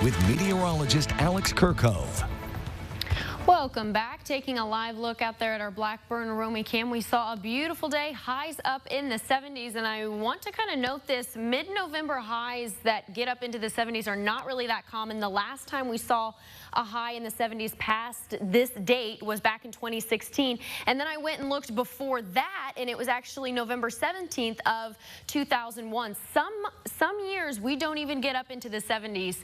with meteorologist Alex Kirkove. Welcome back. Taking a live look out there at our Blackburn Romy Cam. We saw a beautiful day, highs up in the 70s, and I want to kind of note this. Mid-November highs that get up into the 70s are not really that common. The last time we saw a high in the 70s past this date was back in 2016, and then I went and looked before that, and it was actually November 17th of 2001. Some years we don't even get up into the 70s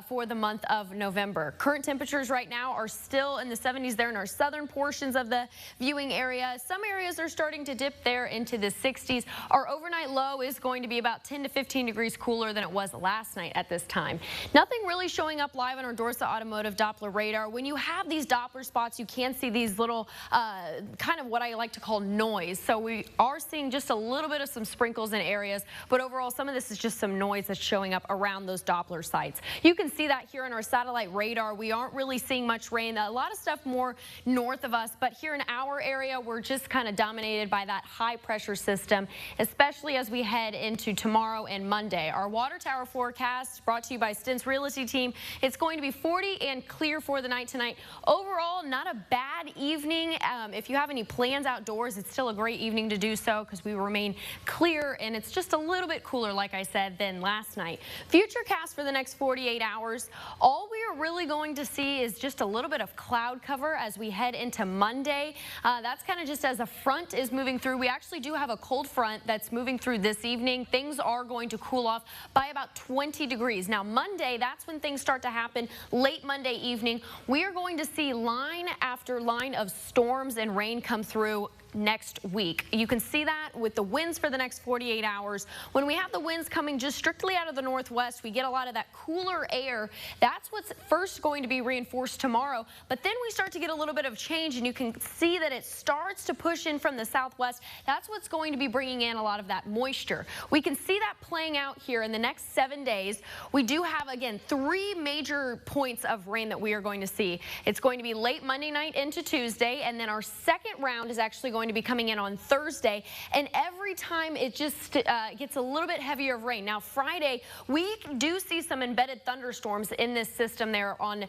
for the month of November. Current temperatures right now are still in the 70s there in our southern portions of the viewing area. Some areas are starting to dip there into the 60s. Our overnight low is going to be about 10 to 15 degrees cooler than it was last night at this time. Nothing really showing up live on our Dorsa Automotive Doppler radar. When you have these Doppler spots, you can see these little kind of what I like to call noise. So we are seeing just a little bit of some sprinkles in areas, but overall some of this is just some noise that's showing up around those Doppler sites. You can see that here on our satellite radar. We aren't really seeing much rain. A lot of stuff more north of us, but here in our area we're just kind of dominated by that high pressure system, especially as we head into tomorrow and Monday. Our water tower forecast brought to you by Stint's Realty Team. It's going to be 40 and clear for the night tonight. Overall, not a bad evening. If you have any plans outdoors, it's still a great evening to do so because we remain clear and it's just a little bit cooler, like I said, than last night. Futurecast for the next 48 hours. All we are really going to see is just a little bit of cloud cover as we head into Monday. That's kind of just as a front is moving through. We actually do have a cold front that's moving through this evening. Things are going to cool off by about 20 degrees. Now Monday, that's when things start to happen. Late Monday evening, we are going to see line after line of storms and rain come through next week. You can see that with the winds for the next 48 hours. When we have the winds coming just strictly out of the northwest, we get a lot of that cooler air. That's what's first going to be reinforced tomorrow. But then we start to get a little bit of change, and you can see that it starts to push in from the southwest. That's what's going to be bringing in a lot of that moisture. We can see that playing out here in the next 7 days. We do have, again, 3 major points of rain that we are going to see. It's going to be late Monday night into Tuesday, and then our second round is actually going to be coming in on Thursday, and every time it just gets a little bit heavier of rain. Now Friday, we do see some embedded thunderstorms in this system there on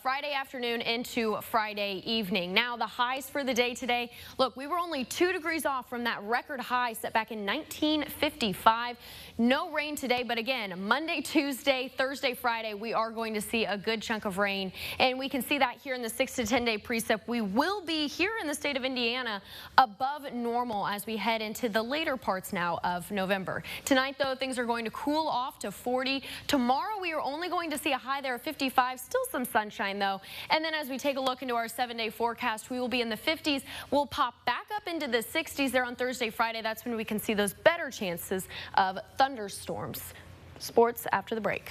Friday afternoon into Friday evening. Now the highs for the day today, look, we were only 2 degrees off from that record high set back in 1955. No rain today, but again, Monday, Tuesday, Thursday, Friday, we are going to see a good chunk of rain, and we can see that here in the 6 to 10 day precip. We will be here in the state of Indiana above normal as we head into the later parts now of November. Tonight, though, things are going to cool off to 40. Tomorrow, we are only going to see a high there of 55. Still some sunshine, though. And then as we take a look into our 7-day forecast, we will be in the 50s. We'll pop back up into the 60s there on Thursday, Friday. That's when we can see those better chances of thunderstorms. Sports after the break.